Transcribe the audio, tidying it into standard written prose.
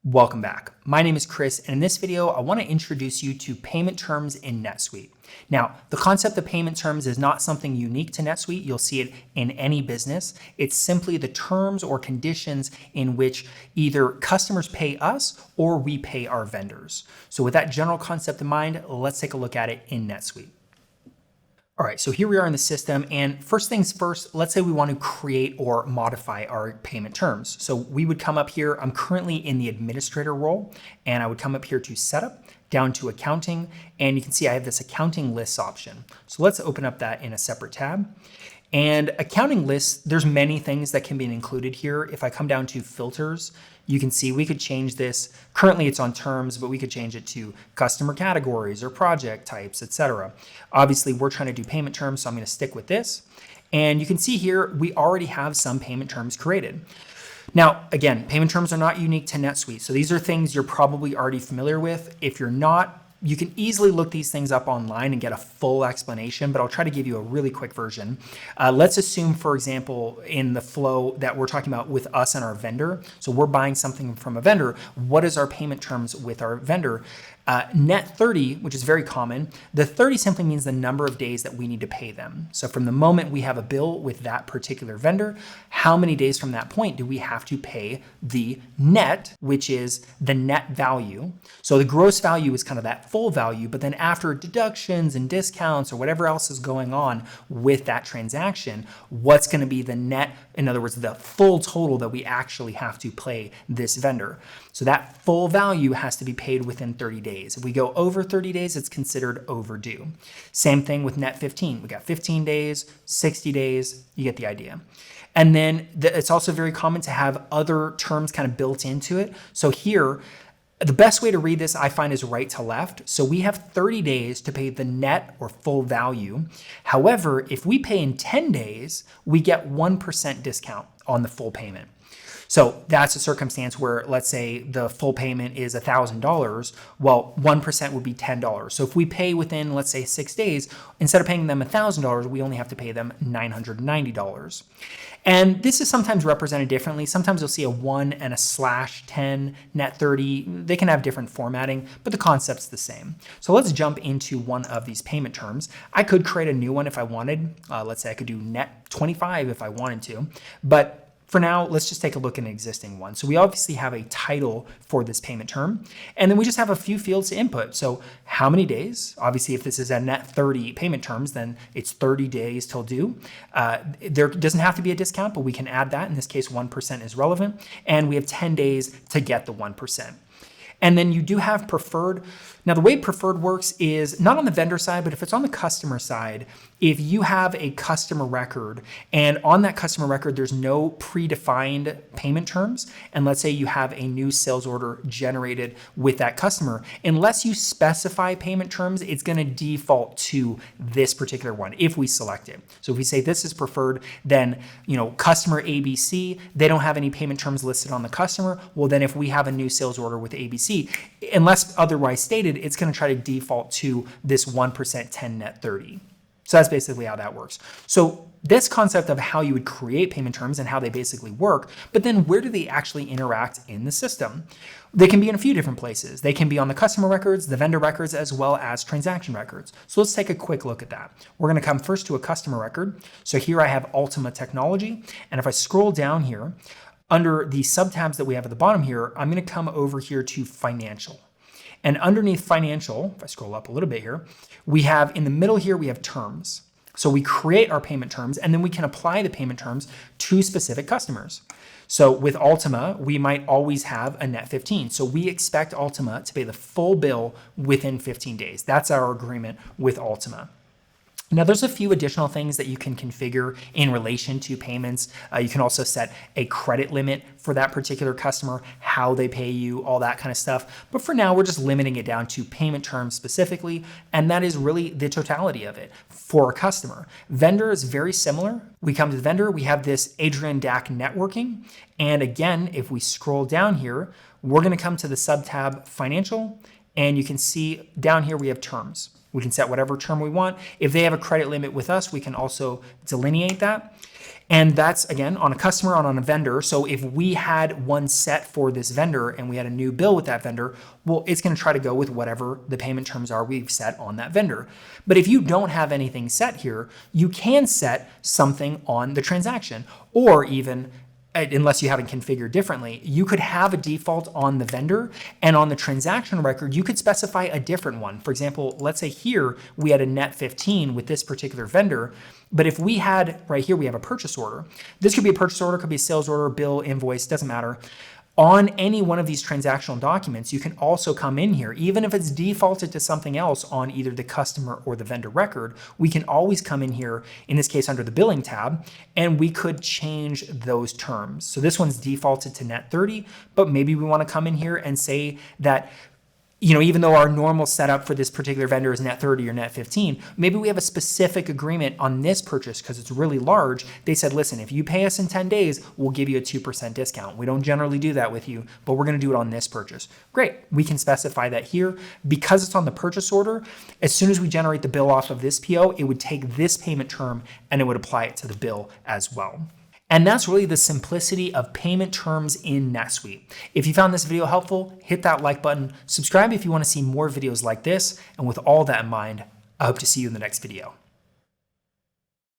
Welcome back. My name is Chris, and in this video, I want to introduce you to payment terms in NetSuite. Now, the concept of payment terms is not something unique to NetSuite. You'll see it in any business. It's simply the terms or conditions in which either customers pay us or we pay our vendors. So with that general concept in mind, let's take a look at it in NetSuite. All right, so here we are in the system, and first things first, let's say we want to create or modify our payment terms. So we would come up here, I'm currently in the administrator role, and I would come up here to setup, down to accounting, and you can see I have this accounting lists option. So let's open up that in a separate tab. And accounting lists, there's many things that can be included here. If I come down to filters, you can see we could change this. Currently it's on terms, but we could change it to customer categories or project types, etc. Obviously we're trying to do payment terms, so I'm going to stick with this. And you can see here, we already have some payment terms created. Now, again, payment terms are not unique to NetSuite. So these are things you're probably already familiar with. If you're not, you can easily look these things up online and get a full explanation, but I'll try to give you a really quick version. Let's assume, for example, in the flow that we're talking about with us and our vendor. So we're buying something from a vendor. What is our payment terms with our vendor? Net 30, which is very common, the 30 simply means the number of days that we need to pay them. So from the moment we have a bill with that particular vendor, how many days from that point do we have to pay the net, which is the net value. So the gross value is kind of that full value, but then after deductions and discounts or whatever else is going on with that transaction, what's going to be the net, in other words, the full total that we actually have to pay this vendor. So that full value has to be paid within 30 days. If we go over 30 days, it's considered overdue. Same thing with net 15. We got 15 days, 60 days, you get the idea. And then it's also very common to have other terms kind of built into it. So here, the best way to read this, I find, is right to left. So we have 30 days to pay the net or full value. However, if we pay in 10 days, we get 1% discount on the full payment. So that's a circumstance where, let's say the full payment is $1,000. Well, 1% would be $10. So if we pay within, let's say, 6 days, instead of paying them $1,000, we only have to pay them $990. And this is sometimes represented differently. Sometimes you'll see a 1 and a /10, net 30. They can have different formatting, but the concept's the same. So let's jump into one of these payment terms. I could create a new one if I wanted. Let's say I could do net 25 if I wanted to. But for now, let's just take a look at an existing one. So we obviously have a title for this payment term, and then we just have a few fields to input. So how many days? Obviously, if this is a net 30 payment terms, then it's 30 days till due. There doesn't have to be a discount, but we can add that. In this case, 1% is relevant, and we have 10 days to get the 1%. And then you do have preferred. Now, the way preferred works is not on the vendor side, but if it's on the customer side, if you have a customer record and on that customer record, there's no predefined payment terms, and let's say you have a new sales order generated with that customer, unless you specify payment terms, it's going to default to this particular one if we select it. So if we say this is preferred, then, customer ABC, they don't have any payment terms listed on the customer. Well, then if we have a new sales order with ABC, unless otherwise stated, it's going to try to default to this 1% 10 net 30. So that's basically how that works. So this concept of how you would create payment terms and how they basically work, but then where do they actually interact in the system? They can be in a few different places. They can be on the customer records, the vendor records, as well as transaction records. So let's take a quick look at that. We're going to come first to a customer record. So here I have Ultima Technology. And if I scroll down here, under the subtabs that we have at the bottom here, I'm going to come over here to financial. And underneath financial, if I scroll up a little bit here, we have in the middle here, we have terms. So we create our payment terms and then we can apply the payment terms to specific customers. So with Ultima, we might always have a net 15. So we expect Ultima to pay the full bill within 15 days. That's our agreement with Ultima. Now, there's a few additional things that you can configure in relation to payments. You can also set a credit limit for that particular customer, how they pay you, all that kind of stuff. But for now, we're just limiting it down to payment terms specifically, and that is really the totality of it for a customer. Vendor is very similar. We come to the vendor, we have this Adrian DAC networking. And again, if we scroll down here, we're going to come to the subtab financial. and you can see down here we have terms. We can set whatever term we want. If they have a credit limit with us, we can also delineate that. And that's, again, on a customer, on a vendor. So if we had one set for this vendor and we had a new bill with that vendor, well, it's going to try to go with whatever the payment terms are we've set on that vendor. But if you don't have anything set here, you can set something on the transaction, or even, unless you haven't configured differently, you could have a default on the vendor, and on the transaction record, you could specify a different one. For example, let's say here we had a net 15 with this particular vendor, but if we had, right here, we have a purchase order. This could be a purchase order, could be a sales order, bill, invoice, doesn't matter. On any one of these transactional documents, you can also come in here, even if it's defaulted to something else on either the customer or the vendor record, we can always come in here, in this case under the billing tab, and we could change those terms. So this one's defaulted to net 30, but maybe we want to come in here and say that, even though our normal setup for this particular vendor is net 30 or net 15, maybe we have a specific agreement on this purchase because it's really large. They said, listen, if you pay us in 10 days, we'll give you a 2% discount. We don't generally do that with you, but we're going to do it on this purchase. Great. We can specify that here. Because it's on the purchase order, as soon as we generate the bill off of this PO, it would take this payment term and it would apply it to the bill as well. And that's really the simplicity of payment terms in NetSuite. If you found this video helpful, hit that like button, subscribe if you want to see more videos like this, and with all that in mind, I hope to see you in the next video.